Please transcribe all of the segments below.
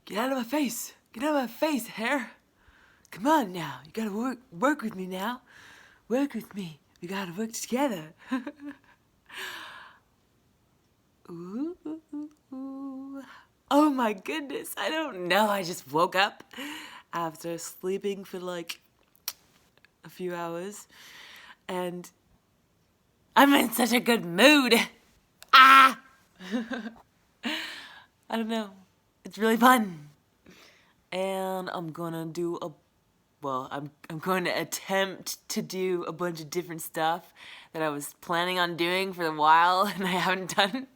Get out of my face. Get out of my face, hair. Come on now. You gotta work with me now. Work with me. We gotta work together. Ooh, ooh, ooh, ooh. Oh my goodness. I don't know. I just woke up after sleeping for like a few hours. And I'm in such a good mood. Ah! I don't know. It's really fun. And I'm gonna do I'm going to attempt to do a bunch of different stuff that I was planning on doing for a while and I haven't done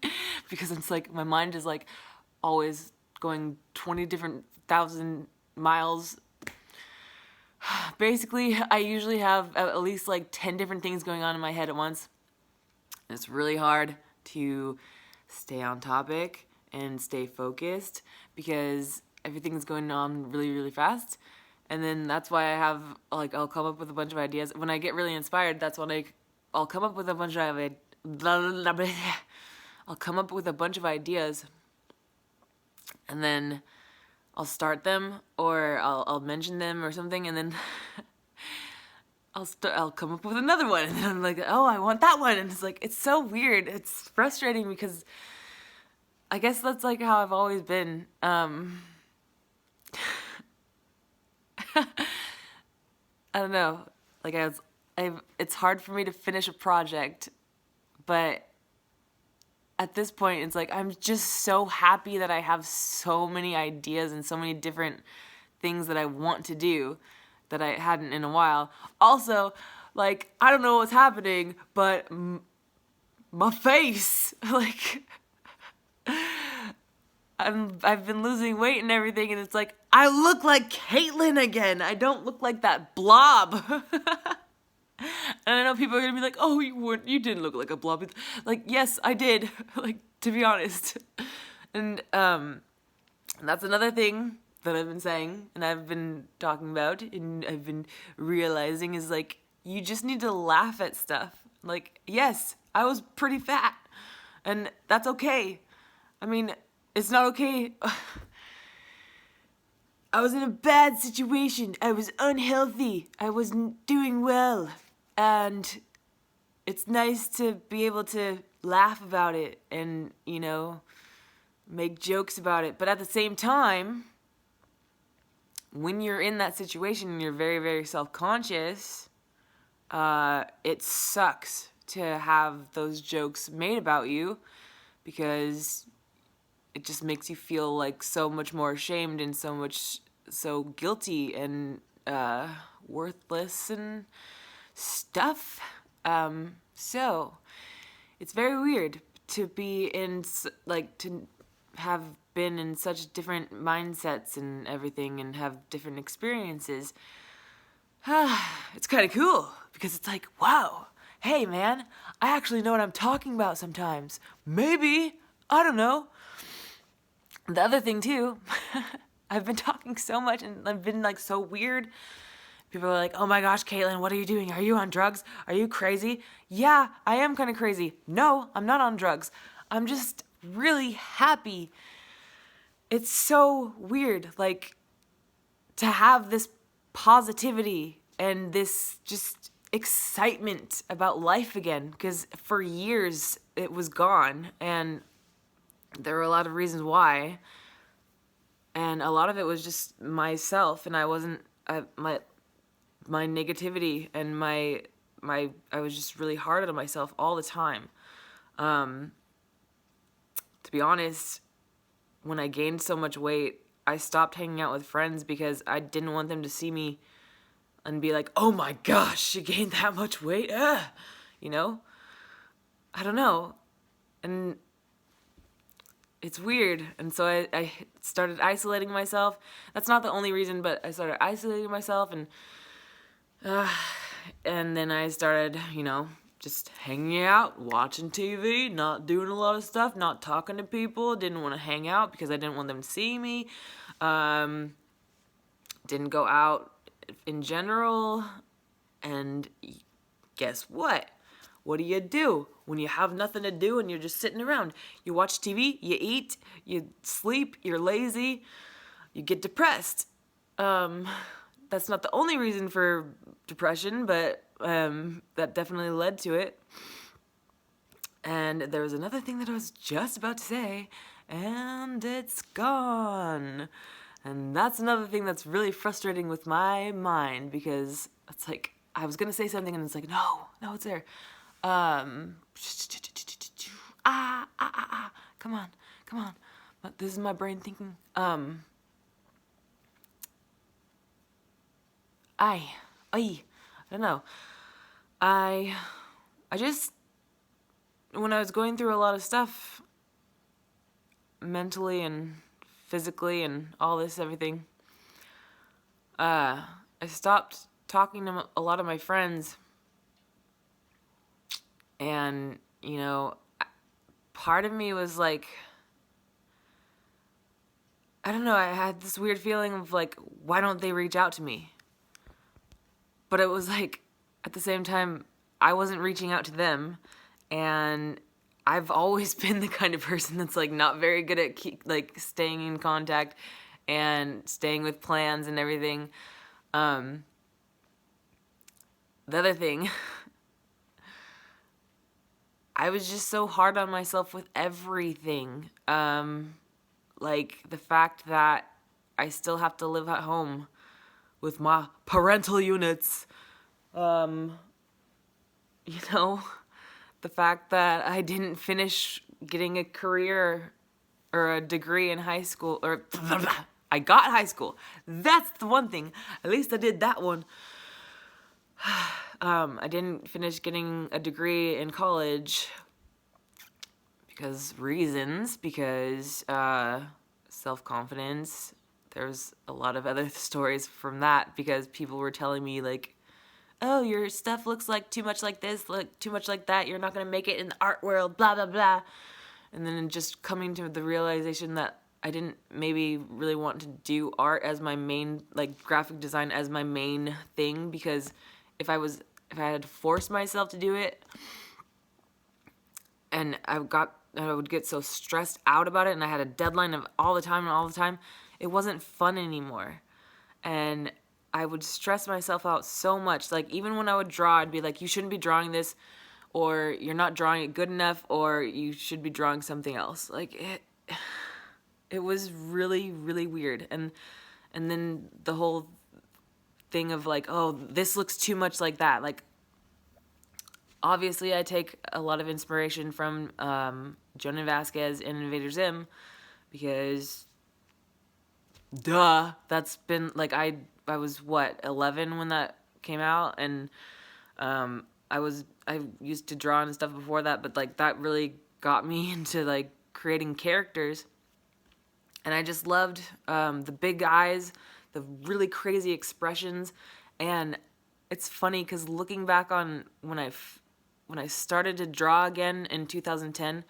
because it's like my mind is like always going 20 different thousand miles. Basically, I usually have at least like 10 different things going on in my head at once. It's really hard to stay on topic and stay focused because everything's going on really, really fast. And then that's why I have, like, I'll come up with a bunch of ideas. When I get really inspired, that's when I'll come up with a bunch of I'll come up with a bunch of ideas and then I'll start them or I'll mention them or something and then I'll come up with another one and then I'm like, oh, I want that one. And it's like, it's so weird. It's frustrating because I guess that's like how I've always been. I don't know. Like it's hard for me to finish a project, but at this point, it's like I'm just so happy that I have so many ideas and so many different things that I want to do that I hadn't in a while. Also, like I don't know what's happening, but my face, like. I've been losing weight and everything, and it's like, I look like Caitlyn again. I don't look like that blob. And I know people are gonna be like, oh, you didn't look like a blob. Like, yes, I did, like, to be honest. And that's another thing that I've been saying, and I've been talking about, and I've been realizing is, like, you just need to laugh at stuff. Like, yes, I was pretty fat, and that's okay. I mean, it's not okay. I was in a bad situation. I was unhealthy. I wasn't doing well. And it's nice to be able to laugh about it and, you know, make jokes about it. But at the same time, when you're in that situation and you're very, very self-conscious, it sucks to have those jokes made about you because it just makes you feel like so much more ashamed and so guilty and worthless and stuff. So it's very weird to be in, like, to have been in such different mindsets and everything and have different experiences. It's kind of cool because it's like, wow, hey man, I actually know what I'm talking about sometimes. Maybe, I don't know. The other thing too, I've been talking so much and I've been like so weird. People are like, oh my gosh, Caitlyn, what are you doing? Are you on drugs? Are you crazy? Yeah, I am kind of crazy. No, I'm not on drugs. I'm just really happy. It's so weird, like, to have this positivity and this just excitement about life again, because for years it was gone and there were a lot of reasons why, and a lot of it was just myself, and I wasn't my negativity and I was just really hard on myself all the time. To be honest, when I gained so much weight, I stopped hanging out with friends because I didn't want them to see me and be like, oh my gosh, she gained that much weight? You know? I don't know. And it's weird, and so I started isolating myself. That's not the only reason, but I started isolating myself, and then I started, you know, just hanging out, watching TV, not doing a lot of stuff, not talking to people, didn't want to hang out because I didn't want them to see me, didn't go out in general, and guess what? What do? When you have nothing to do and you're just sitting around? You watch TV, you eat, you sleep, you're lazy, you get depressed. That's not the only reason for depression, but that definitely led to it. And there was another thing that I was just about to say, and it's gone. And that's another thing that's really frustrating with my mind, because it's like, I was gonna say something and it's like, no, it's there. Come on. But this is my brain thinking. I don't know. I just, when I was going through a lot of stuff, mentally and physically and all this, everything, I stopped talking to a lot of my friends. And, you know, part of me was like, I don't know, I had this weird feeling of like, why don't they reach out to me? But it was like, at the same time, I wasn't reaching out to them, and I've always been the kind of person that's like not very good at staying in contact and staying with plans and everything. The other thing, I was just so hard on myself with everything. Like the fact that I still have to live at home with my parental units. You know, the fact that I didn't finish getting a career or a degree in high school, or I got high school. That's the one thing. At least I did that one. I didn't finish getting a degree in college because self-confidence. There's a lot of other stories from that, because people were telling me like, oh, your stuff looks like too much like this, look too much like that, you're not gonna make it in the art world, blah blah blah. And then just coming to the realization that I didn't maybe really want to do art as my main, like graphic design as my main thing, because if I had to force myself to do it, and I would get so stressed out about it, and I had a deadline of all the time, it wasn't fun anymore. And I would stress myself out so much. Like, even when I would draw, I'd be like, you shouldn't be drawing this, or you're not drawing it good enough, or you should be drawing something else. Like, it was really, really weird. And then the whole thing of like, oh, this looks too much like that. Like, obviously I take a lot of inspiration from Jonah Vasquez and Invader Zim, because that's been like, I was 11 when that came out, and I used to draw and stuff before that, but like that really got me into like creating characters. And I just loved the big eyes, the really crazy expressions. And it's funny because looking back on when I started to draw again in 2010,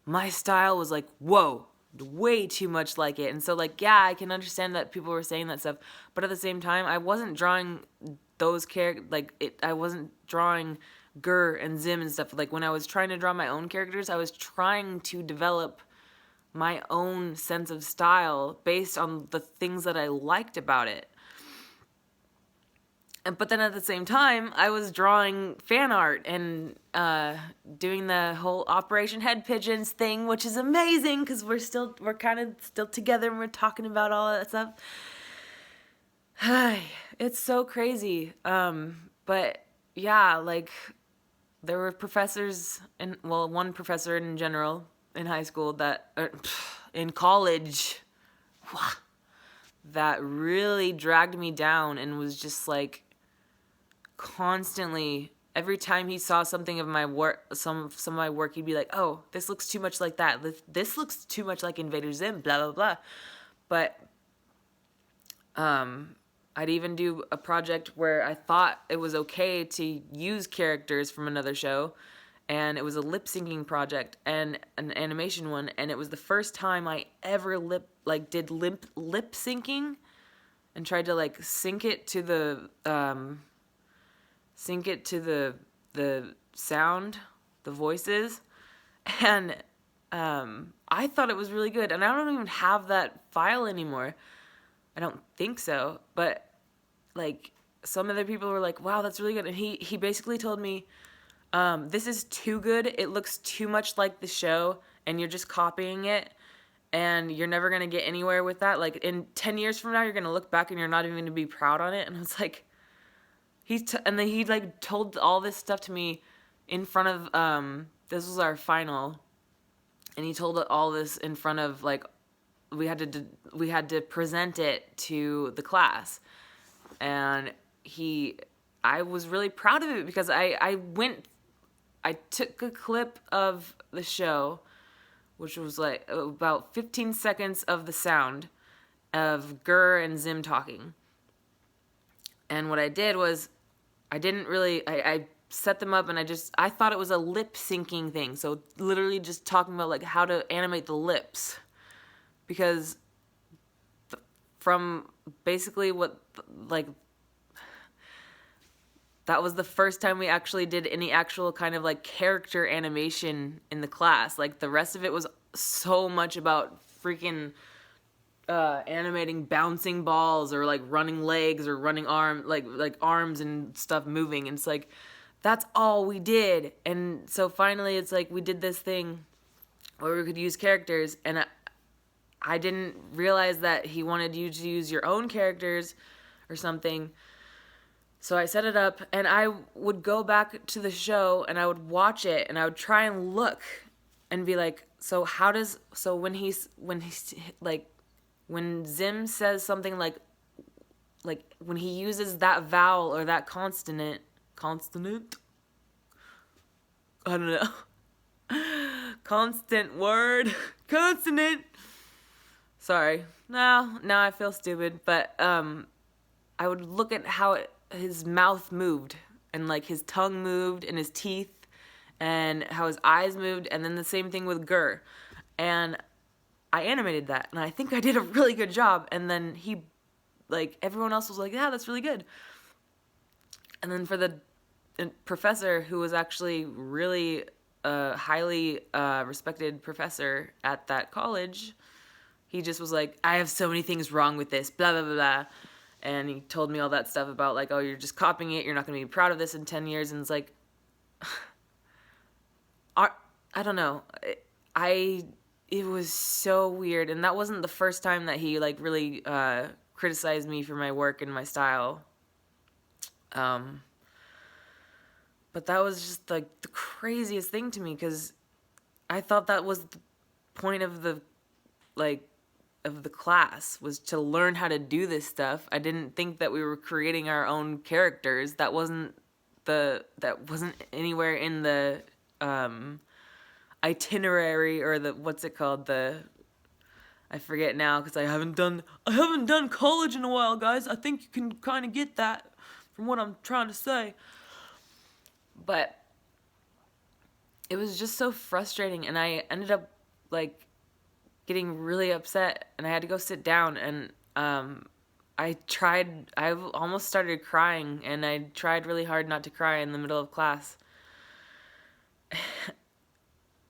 my style was like, whoa, way too much like it. And so like, yeah, I can understand that people were saying that stuff, but at the same time, I wasn't drawing those characters, I wasn't drawing Gur and Zim and stuff. Like, when I was trying to draw my own characters, I was trying to develop my own sense of style based on the things that I liked about it. But then at the same time, I was drawing fan art and doing the whole Operation Head Pigeons thing, which is amazing because we're kind of still together and we're talking about all that stuff. It's so crazy. But yeah, like, there were professors, one professor in general in high school in college, that really dragged me down and was just like, constantly, every time he saw something of my work, some of my work, he'd be like, oh, this looks too much like that. This looks too much like Invader Zim, blah, blah, blah. But I'd even do a project where I thought it was okay to use characters from another show, and it was a lip-syncing project and an animation one, and it was the first time I ever did lip-syncing and tried to like sync it to the sound, the voices, and I thought it was really good, and I don't even have that file anymore. I don't think so, but like some other people were like, wow, that's really good. And he basically told me, this is too good. It looks too much like the show and you're just copying it and you're never going to get anywhere with that. Like in 10 years from now, you're going to look back and you're not even going to be proud on it. And I was like, and then he like told all this stuff to me in front of, this was our final, and he told all this in front of like, we had to present it to the class. And I was really proud of it because I took a clip of the show, which was like about 15 seconds of the sound of Gurr and Zim talking. And what I did was I set them up and I thought it was a lip syncing thing. So literally just talking about like how to animate the lips. Because from basically that was the first time we actually did any actual kind of like character animation in the class. Like the rest of it was so much about freaking animating bouncing balls or like running legs or running arms and stuff moving. And it's like, that's all we did. And so finally it's like we did this thing where we could use characters, and I didn't realize that he wanted you to use your own characters or something. So I set it up, and I would go back to the show, and I would watch it, and I would try and look and be like, so when Zim says something like when he uses that vowel or that consonant, I don't know, constant word, consonant. Sorry, now I feel stupid, but I would look at how his mouth moved, and like his tongue moved, and his teeth, and how his eyes moved, and then the same thing with Gurr, and I animated that, and I think I did a really good job. And then everyone else was like, yeah, that's really good. And then for the professor, who was actually really a highly respected professor at that college, he just was like, I have so many things wrong with this, blah, blah, blah, blah. And he told me all that stuff about like, oh, you're just copying it, you're not going to be proud of this in 10 years. And it's like, I don't know. It was so weird. And that wasn't the first time that he like really criticized me for my work and my style. But that was just like the craziest thing to me, because I thought that was the point of the class, was to learn how to do this stuff. I didn't think that we were creating our own characters. That wasn't anywhere in the itinerary, or what's it called, I forget now because I haven't done college in a while, guys. I think you can kind of get that from what I'm trying to say. But it was just so frustrating, and I ended up like getting really upset, and I had to go sit down, and I almost started crying, and I tried really hard not to cry in the middle of class.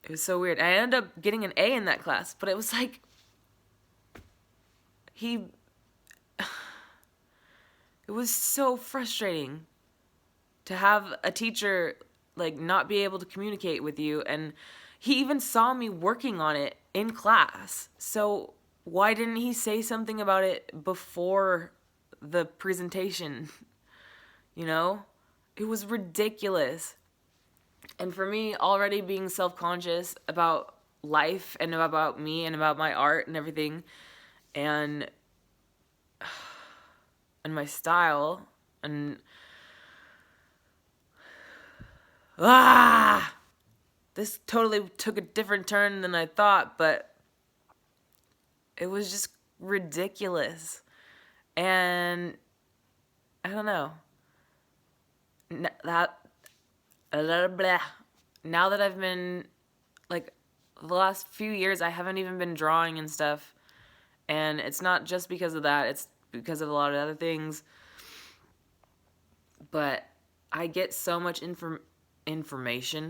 It was so weird. I ended up getting an A in that class, but it was like, it was so frustrating to have a teacher like not be able to communicate with you, and he even saw me working on it in class. So why didn't he say something about it before the presentation? You know? It was ridiculous. And for me, already being self-conscious about life and about me and about my art and everything, and my style, and this totally took a different turn than I thought, but it was just ridiculous. And I don't know. Now that I've been, like, the last few years, I haven't even been drawing and stuff. And it's not just because of that. It's because of a lot of other things. But I get so much inspiration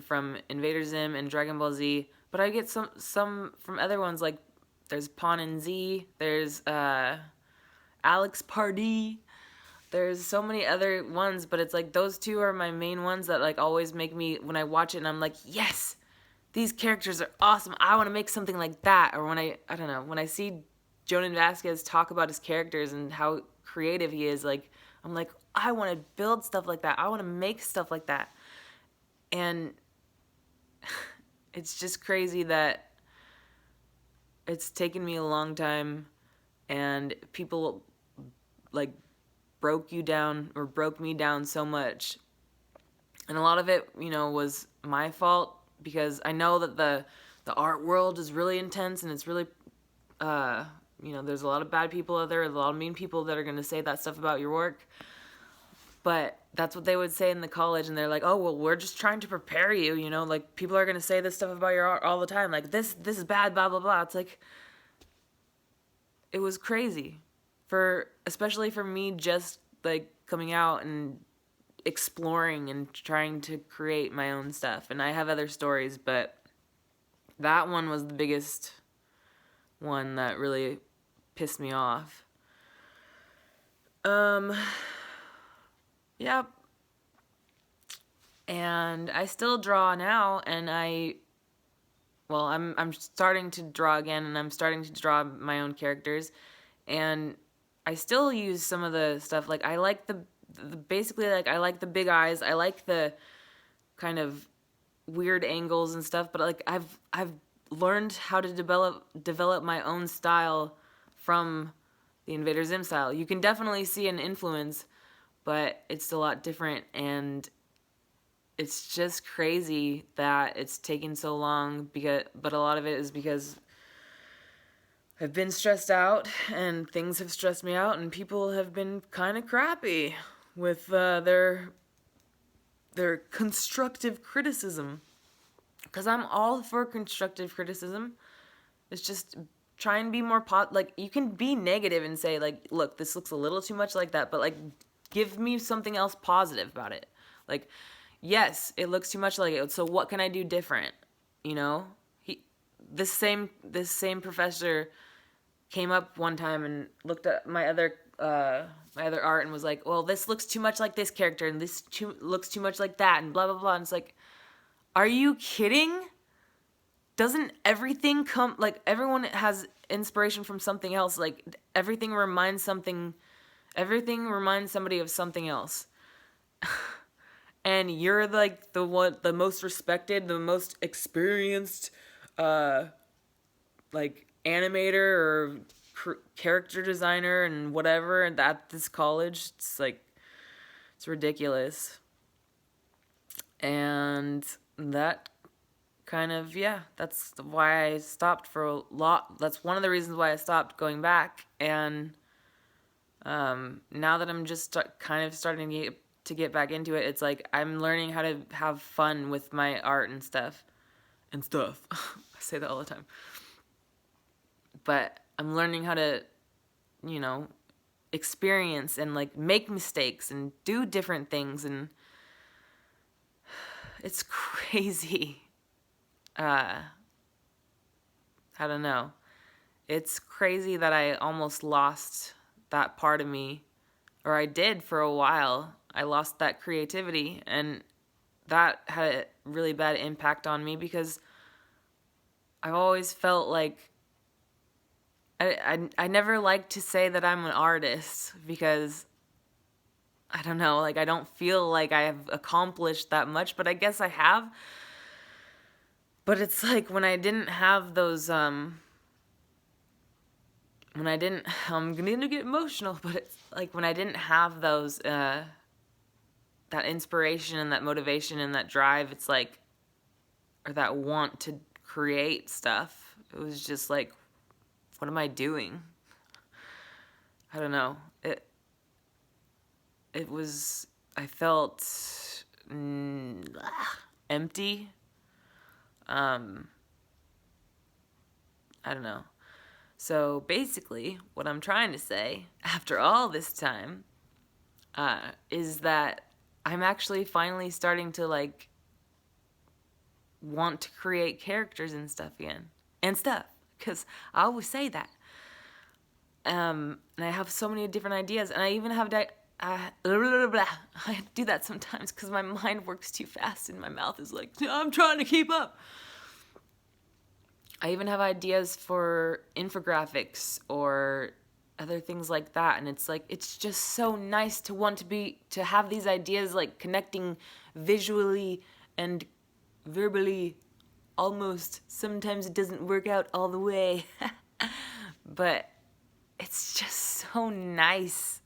from Invader Zim and Dragon Ball Z. But I get some from other ones, like there's Pawn and Z, there's Alex Pardee. There's so many other ones, but it's like those two are my main ones that like always make me, when I watch it and I'm like, yes, these characters are awesome. I want to make something like that. Or when I don't know, when I see Jonan Vasquez talk about his characters and how creative he is, like, I'm like, I want to build stuff like that. I want to make stuff like that. And it's just crazy that it's taken me a long time and people like broke me down so much. And a lot of it, was my fault because I know that the art world is really intense and it's really, there's a lot of bad people out there, a lot of mean people that are going to say that stuff about your work. But that's what they would say in the college, and they're like, oh, well, we're just trying to prepare you, like, people are going to say this stuff about your art all the time, like, this is bad, blah, blah, blah. It's like, it was crazy, especially for me just, like, coming out and exploring and trying to create my own stuff. And I have other stories, but that one was the biggest one that really pissed me off. Yep. And I still draw now, and I'm starting to draw again, and I'm starting to draw my own characters, and I still use some of the stuff. Like, I like basically, like, I like the big eyes, I like the kind of weird angles and stuff, but like I've learned how to develop my own style from the Invader Zim style. You can definitely see an influence, but it's a lot different, and it's just crazy that it's taken so long, but a lot of it is because I've been stressed out, and things have stressed me out, and people have been kind of crappy with their constructive criticism. Because I'm all for constructive criticism. It's just try and be more like, you can be negative and say, like, look, this looks a little too much like that, but like, give me something else positive about it. Like, yes, it looks too much like it, so what can I do different? This same professor came up one time and looked at my other art and was like, well, this looks too much like this character, and this looks too much like that, and blah, blah, blah. And it's like, are you kidding? Doesn't everything come, like, everyone has inspiration from something else. Like, everything reminds somebody of something else. And you're like the most respected, the most experienced, like, animator or character designer and whatever at this college. It's like, it's ridiculous. And that kind of, that's why I stopped for a lot. That's one of the reasons why I stopped going back. And now that I'm just kind of starting to get back into it, it's like I'm learning how to have fun with my art and stuff. I say that all the time. But I'm learning how to, experience and, like, make mistakes and do different things, and it's crazy. I don't know. It's crazy that I almost lost that part of me, or I did for a while. I lost that creativity, and that had a really bad impact on me because I've always felt like I never like to say that I'm an artist because I don't know, like, I don't feel like I have accomplished that much, but I guess I have. But it's like when I didn't have those, I'm going to get emotional, but it's like when I didn't have those, that inspiration and that motivation and that drive, it's like, or that want to create stuff, it was just like, what am I doing? I don't know. It was, I felt empty. I don't know. So basically, what I'm trying to say, after all this time, is that I'm actually finally starting to, like, want to create characters and stuff again. And stuff. because I always say that. And I have so many different ideas, and I even have I do that sometimes because my mind works too fast and my mouth is like, I'm trying to keep up. I even have ideas for infographics or other things like that, and it's like, it's just so nice to have these ideas like connecting visually and verbally. Almost. Sometimes it doesn't work out all the way. But it's just so nice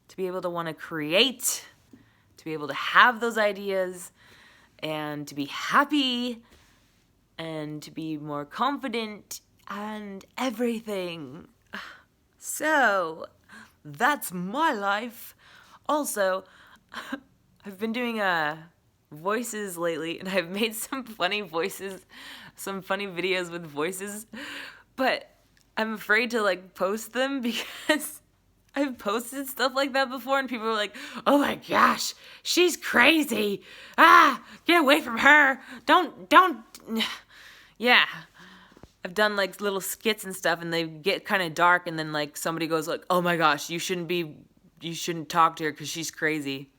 to be able to want to create, to be able to have those ideas, and to be happy, and to be more confident, and everything. So, that's my life. Also, I've been doing voices lately, and I've made some funny voices, some funny videos with voices, but I'm afraid to like post them because I've posted stuff like that before and people are like, oh my gosh, she's crazy. Get away from her. Don't. Yeah. I've done like little skits and stuff and they get kind of dark and then like somebody goes like, oh my gosh, you shouldn't talk to her because she's crazy.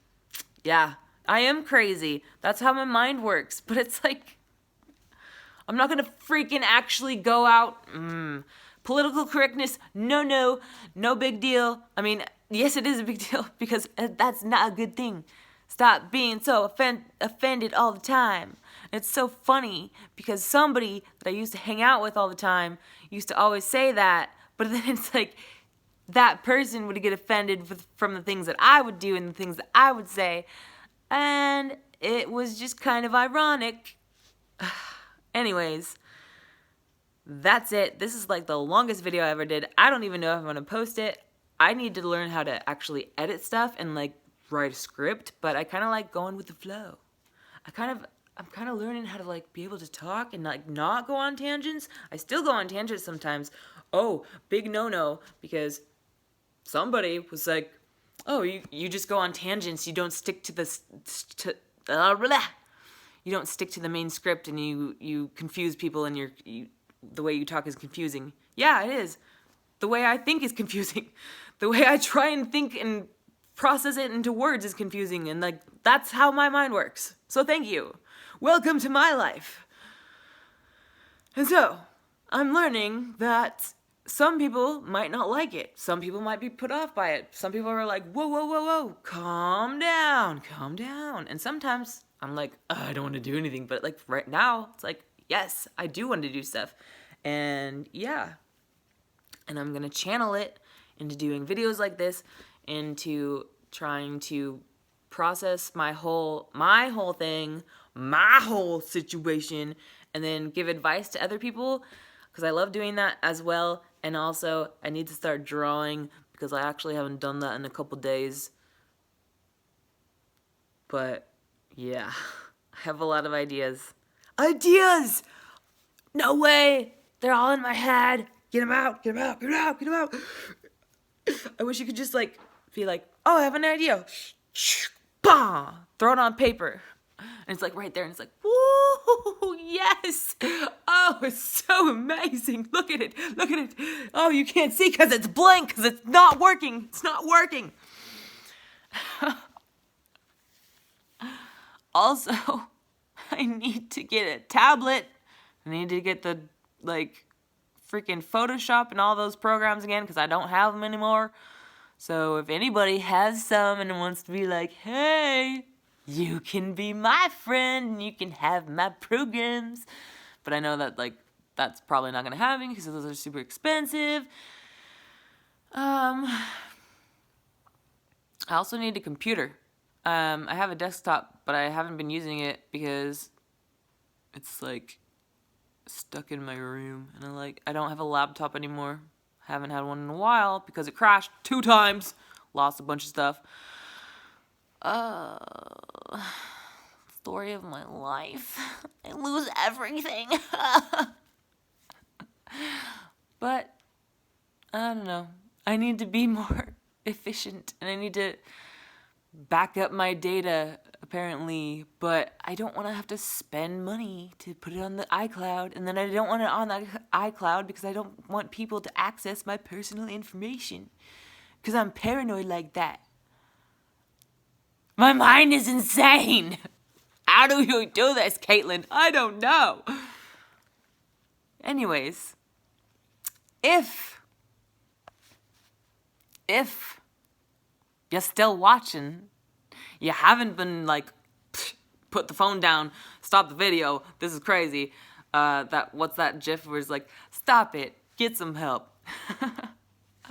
Yeah, I am crazy. That's how my mind works. But it's like, I'm not going to freaking actually go out. Political correctness, no big deal. I mean, yes, it is a big deal because that's not a good thing. Stop being so offended all the time. It's so funny because somebody that I used to hang out with all the time used to always say that, but then it's like that person would get offended from the things that I would do and the things that I would say, and it was just kind of ironic. Anyways, that's it. This is like the longest video I ever did. I don't even know if I'm going to post it. I need to learn how to actually edit stuff and like write a script, but I kind of like going with the flow. I'm kind of learning how to like be able to talk and like not go on tangents. I still go on tangents sometimes. Oh, big no-no, because somebody was like, oh, you just go on tangents. You don't stick to you don't stick to the main script and you confuse people and the way you talk is confusing. Yeah, it is. The way I think is confusing. The way I try and think and process it into words is confusing, and like that's how my mind works. So thank you. Welcome to my life. And so, I'm learning that some people might not like it. Some people might be put off by it. Some people are like, whoa, calm down. And sometimes I'm like, I don't want to do anything, but like right now, it's like, yes, I do want to do stuff. And yeah. And I'm going to channel it into doing videos like this, into trying to process my whole thing, my whole situation, and then give advice to other people, because I love doing that as well. And also, I need to start drawing, because I actually haven't done that in a couple days. But, yeah, I have a lot of ideas. Ideas! No way! They're all in my head. Get them out. I wish you could just, like, be like, oh, I have an idea. Bah! Throw it on paper. And it's, like, right there. And it's like, woo! Yes! Oh, it's so amazing. Look at it. Oh, you can't see because it's blank, because it's not working. Also, I need to get a tablet. I need to get the, like, freaking Photoshop and all those programs again, because I don't have them anymore. So if anybody has some and wants to be like, hey, you can be my friend and you can have my programs. But I know that, like, that's probably not going to happen because those are super expensive. I also need a computer. I have a desktop, but I haven't been using it because it's, like, stuck in my room, and I don't have a laptop anymore. Haven't had one in a while because it crashed 2 times. Lost a bunch of stuff. Story of my life. I lose everything. But I don't know. I need to be more efficient, and I need to back up my data apparently, but I don't want to have to spend money to put it on the iCloud, and then I don't want it on the iCloud because I don't want people to access my personal information, because I'm paranoid like that. My mind is insane. How do you do this, Caitlin? I don't know. Anyways, if you're still watching, you haven't been like, put the phone down, stop the video, this is crazy. What's that GIF where it's like, stop it, get some help.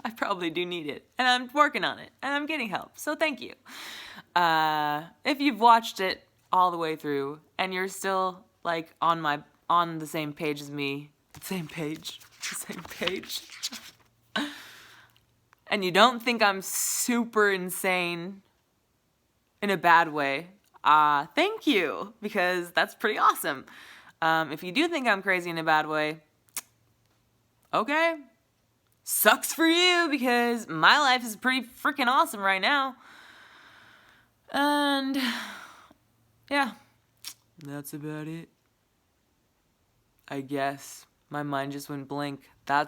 I probably do need it, and I'm working on it, and I'm getting help, so thank you. If you've watched it all the way through, and you're still like on the same page as me, the same page, and you don't think I'm super insane in a bad way, thank you, because that's pretty awesome. If you do think I'm crazy in a bad way, okay, sucks for you, because my life is pretty freaking awesome right now. And yeah, that's about it. I guess my mind just went blank. I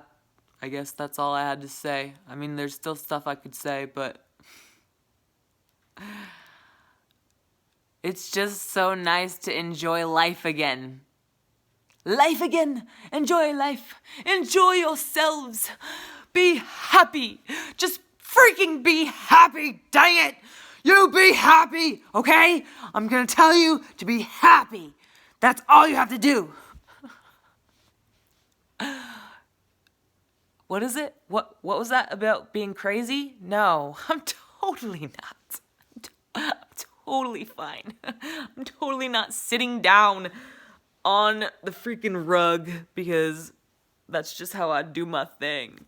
guess that's all I had to say. I mean, there's still stuff I could say, but it's just so nice to enjoy life again. Life again! Enjoy life! Enjoy yourselves! Be happy! Just freaking be happy! Dang it! You be happy! Okay? I'm gonna tell you to be happy. That's all you have to do. What is it? What was that about being crazy? No, I'm totally not. I'm totally fine. I'm totally not sitting down on the freaking rug because that's just how I do my thing.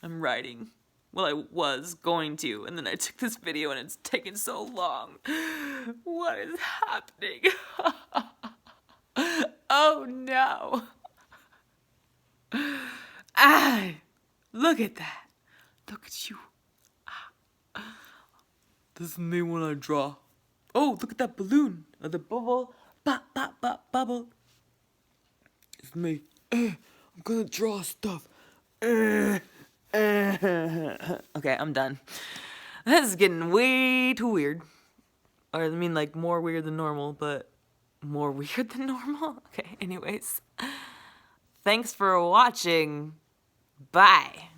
I'm writing. Well, I was going to, and then I took this video and it's taken so long. What is happening? Oh no. Look at that. Look at you. This is me when I draw. Oh, look at that balloon. The bubble. Pop, pop, pop, bubble. It's me. I'm gonna draw stuff. Okay, I'm done. This is getting way too weird. Or I mean, like, more weird than normal, but more weird than normal? Okay, anyways. Thanks for watching. Bye.